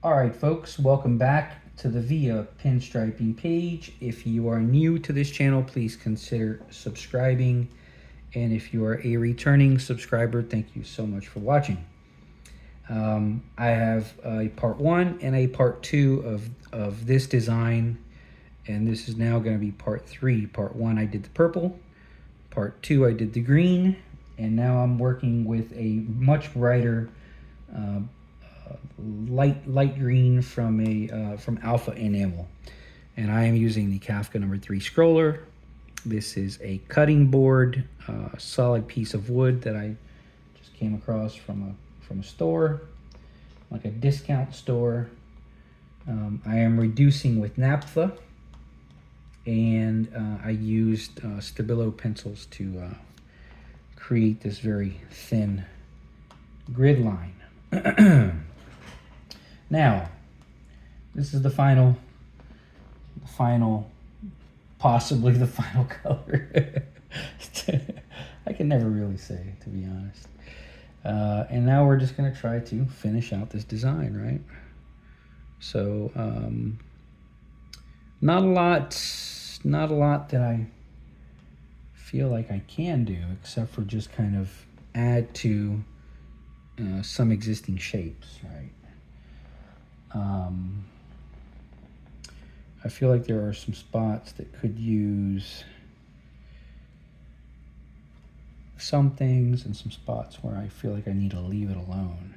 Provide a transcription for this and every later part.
All right, folks, welcome back to the Via Pinstriping page. If you are new to this channel, please consider subscribing. And if you are a returning subscriber, thank you so much for watching. I have a part 1 and a part 2 of this design, and this is now going to be part 3. Part 1, I did the purple. Part 2, I did the green. And now I'm working with a much brighter light green from Alpha Enamel, and I am using the Kafka number 3 scroller. This is a cutting board, solid piece of wood that I just came across from a store, like a discount store. I am reducing with naphtha, and I used Stabilo pencils to create this very thin grid line. Now, this is the final, possibly the final color. I can never really say, to be honest. And now we're just going to try to finish out this design, right? So, not a lot that I feel like I can do, except for just kind of add to some existing shapes, right? I feel like there are some spots that could use some things and some spots where I feel like I need to leave it alone.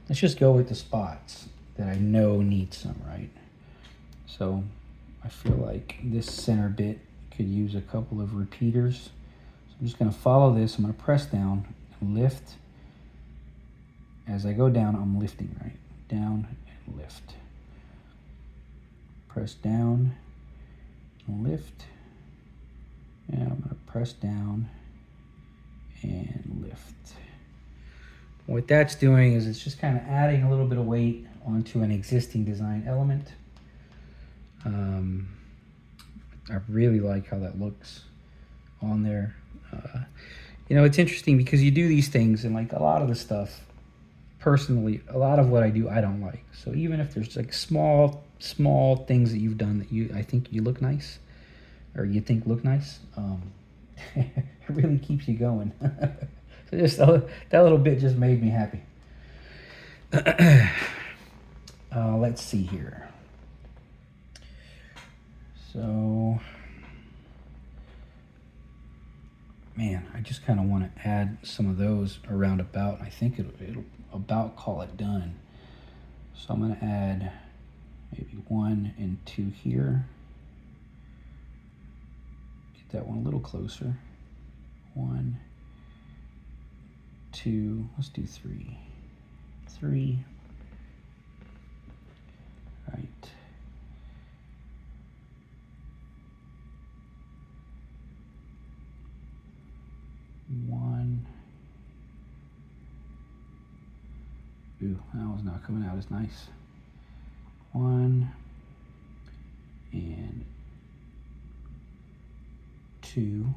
Let's just go with the spots that I know need some, right? So I feel like this center bit could use a couple of repeaters. So I'm just going to follow this. I'm going to press down and lift. As I go down, I'm lifting, right? Down and lift. Press down and lift. And I'm going to press down and lift. What that's doing is it's just kind of adding a little bit of weight onto an existing design element. I really like how that looks on there. You know, it's interesting because you do these things, and like a lot of the stuff, personally, a lot of what I do I don't like. So even if there's like small things that you've done that I think you look nice, or you think look nice, it really keeps you going. So just that little bit just made me happy. Let's see here. So, man, I just kind of want to add some of those around about. I think it'll about call it done. So I'm going to add maybe 1 and 2 here. Get that one a little closer. 1, 2, let's do 3. 3. Right. One. Ooh, that one's not coming out as nice. 1 and 2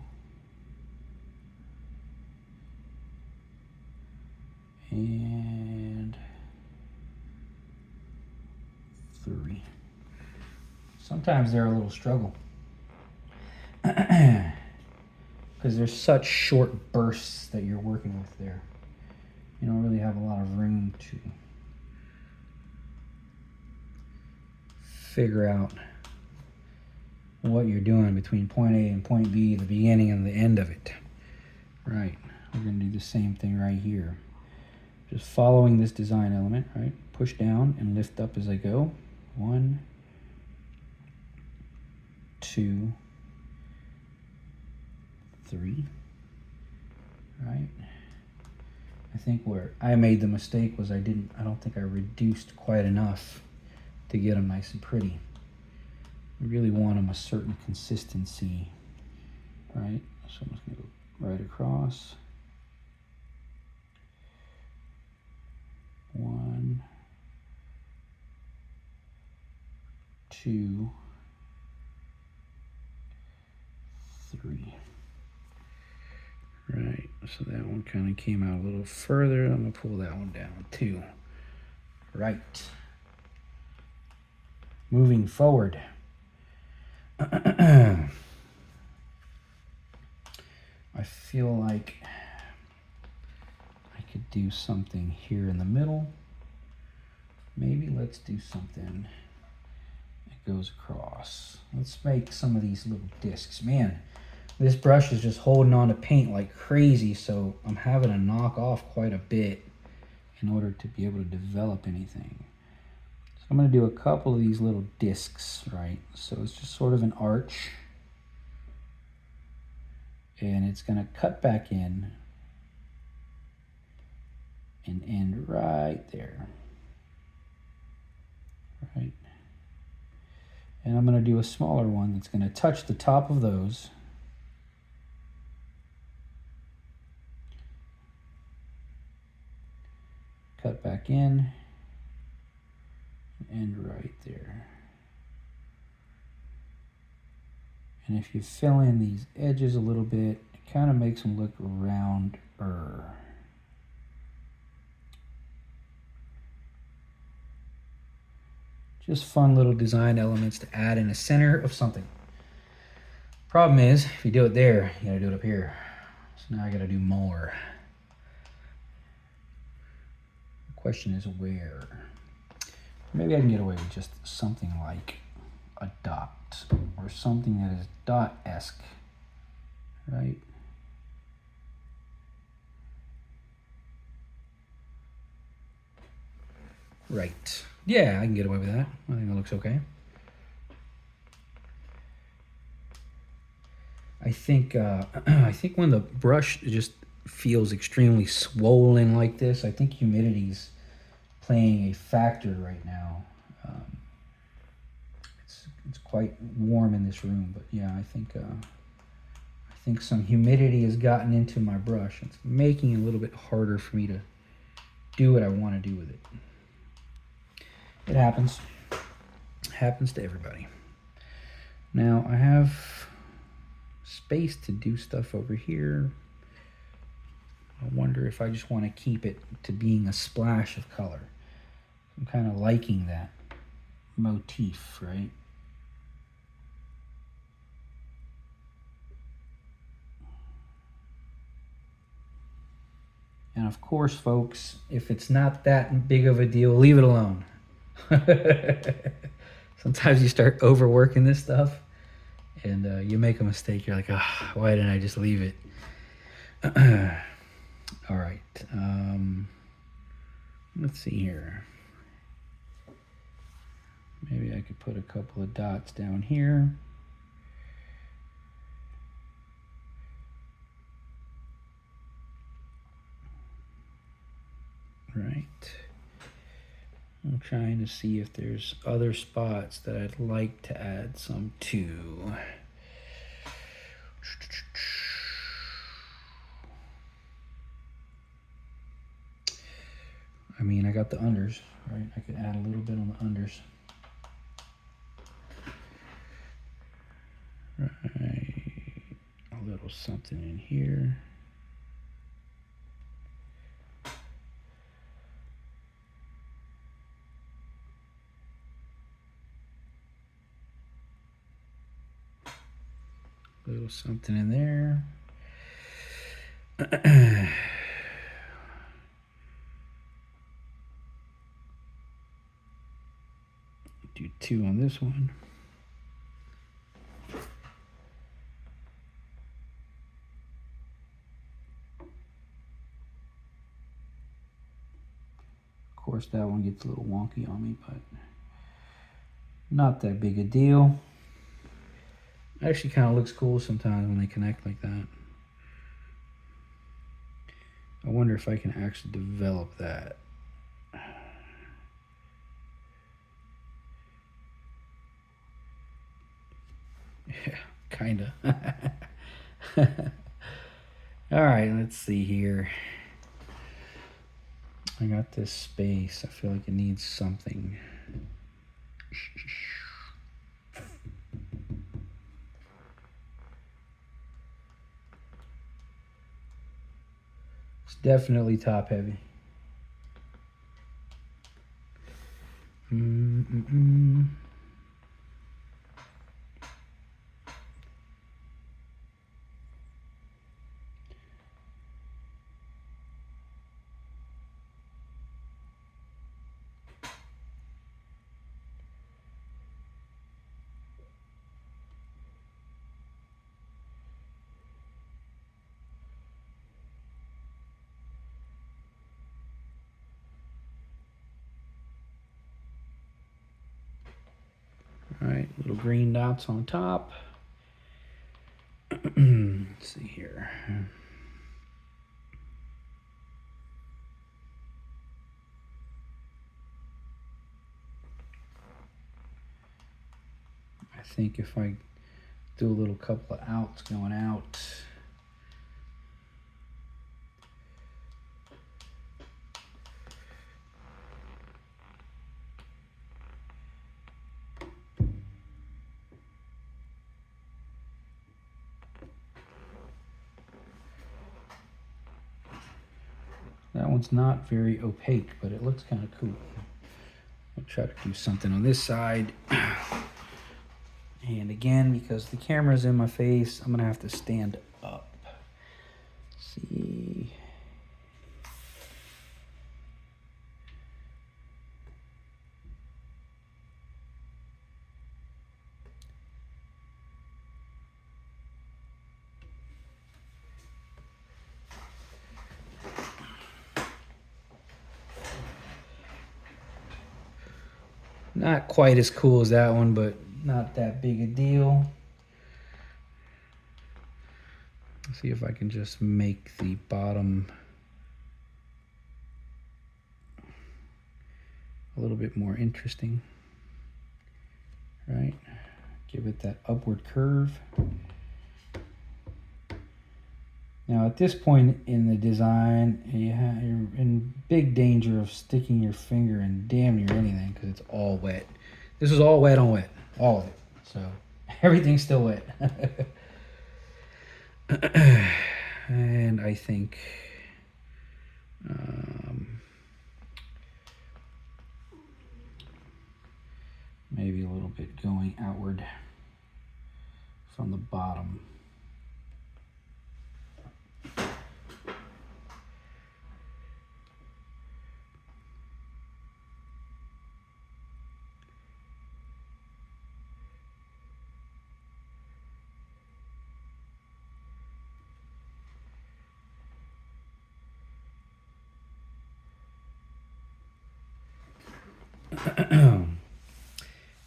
and 3. Sometimes they're a little struggle because there's such short bursts that you're working with there. You don't really have a lot of room to figure out what you're doing between point A and point B, the beginning and the end of it. Right, we're going to do the same thing right here. Just following this design element, right? Push down and lift up as I go. 1, 2, 3, right? I think where I made the mistake was I don't think I reduced quite enough to get them nice and pretty. You really want them a certain consistency, right? So I'm just going to go right across. 1, 2, 3. Right, so that one kind of came out a little further. I'm going to pull that one down too. Right. moving forward. I feel like I could do something here in the middle. Maybe let's do something that goes across. Let's make some of these little discs. Man, this brush is just holding on to paint like crazy, so I'm having to knock off quite a bit in order to be able to develop anything. So I'm going to do a couple of these little discs, right? So it's just sort of an arch, and it's going to cut back in and end right there, right? And I'm going to do a smaller one that's going to touch the top of those. Cut back in and end right there. And if you fill in these edges a little bit, it kind of makes them look rounder. Just fun little design elements to add in the center of something. Problem is, if you do it there, you gotta do it up here. So now I gotta do more. The question is where? Maybe I can get away with just something like a dot or something that is dot-esque, right? Right. Yeah, I can get away with that. I think that looks okay. I think when the brush just feels extremely swollen like this, I think humidity's playing a factor right now. It's quite warm in this room, but yeah, I think some humidity has gotten into my brush. It's making it a little bit harder for me to do what I want to do with it. It happens. It happens to everybody. Now I have space to do stuff over here. I wonder if I just want to keep it to being a splash of color. I'm kind of liking that motif, right? And of course, folks, if it's not that big of a deal, leave it alone. Sometimes you start overworking this stuff and you make a mistake. You're like, ah, why didn't I just leave it? All right. Let's see here. Maybe I could put a couple of dots down here. Right. I'm trying to see if there's other spots that I'd like to add some to. I mean, I got the unders, right? I could add a little bit on the unders. Right. A little something in here. A little something in there. Do 2 on this one. Of course, that one gets a little wonky on me, but not that big a deal. Actually kind of looks cool sometimes when they connect like that. I wonder if I can actually develop that. Yeah, kinda. All right, let's see here. I got this space. I feel like it needs something. It's definitely top heavy. All right, little green dots on top. Let's see here. I think if I do a little couple of outs going out. That one's not very opaque, but it looks kind of cool. I'll try to do something on this side. And again, because the camera's in my face, I'm gonna have to stand up. Let's see. Not quite as cool as that one, but not that big a deal. Let's see if I can just make the bottom a little bit more interesting, right? Give it that upward curve. Now at this point in the design, you're in big danger of sticking your finger in damn near anything because it's all wet. This is all wet on wet, all of it. So everything's still wet. And I think maybe a little bit going outward from the bottom.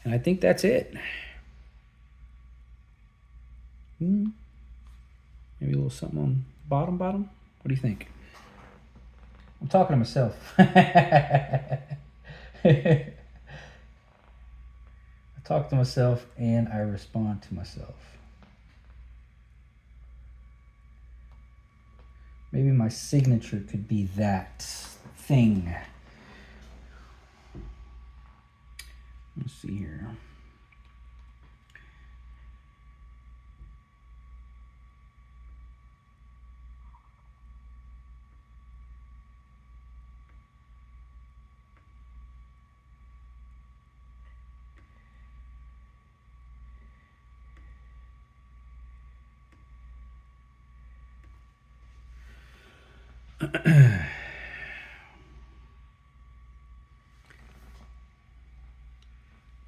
And I think that's it. Maybe a little something on bottom. What do you think? I'm talking to myself. I talk to myself and I respond to myself. Maybe my signature could be that thing. Let's see here.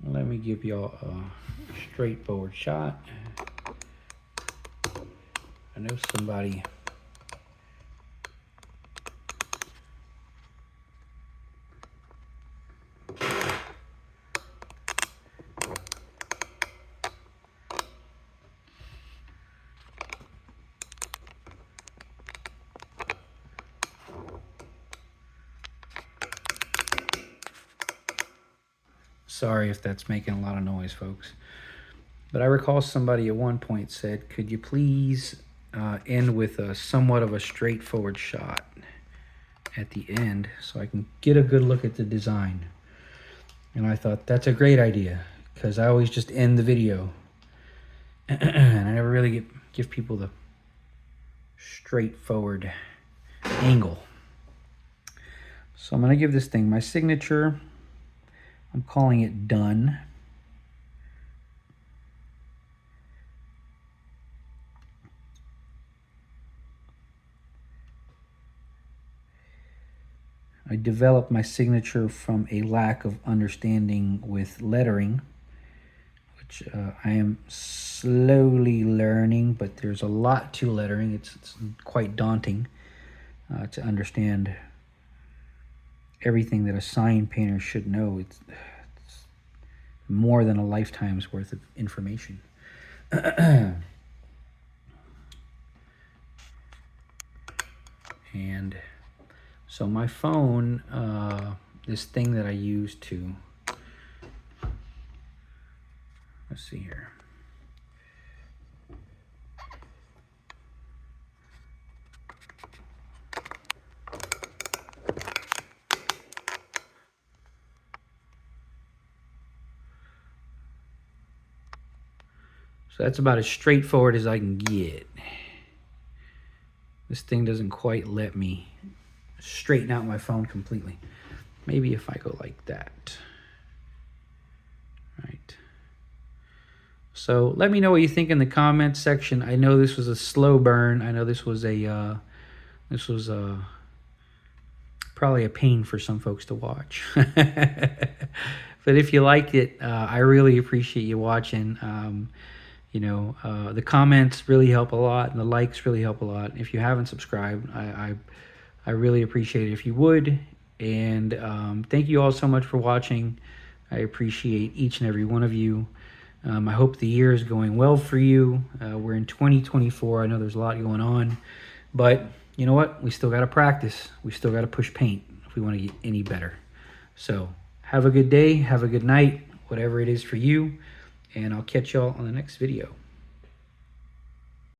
Let me give y'all a straightforward shot. I know somebody sorry if that's making a lot of noise, folks. But I recall somebody at one point said, could you please end with a somewhat of a straightforward shot at the end so I can get a good look at the design. And I thought that's a great idea because I always just end the video and I never really give people the straightforward angle. So I'm going to give this thing my signature. I'm calling it done. I developed my signature from a lack of understanding with lettering, which I am slowly learning, but there's a lot to lettering. It's quite daunting to understand everything that a sign painter should know. It's more than a lifetime's worth of information. And so my phone, this thing that I use to, let's see here. So that's about as straightforward as I can get. This thing doesn't quite let me straighten out my phone completely. Maybe if I go like that. Right. So let me know what you think in the comments section. I know this was a slow burn. I know this was probably a pain for some folks to watch. But if you like it, I really appreciate you watching. The comments really help a lot, and the likes really help a lot. If you haven't subscribed, I really appreciate it if you would. And thank you all so much for watching. I appreciate each and every one of you. I hope the year is going well for you. We're in 2024. I know there's a lot going on, but you know what? We still got to practice. We still got to push paint if we want to get any better. So have a good day. Have a good night, whatever it is for you. And I'll catch y'all on the next video.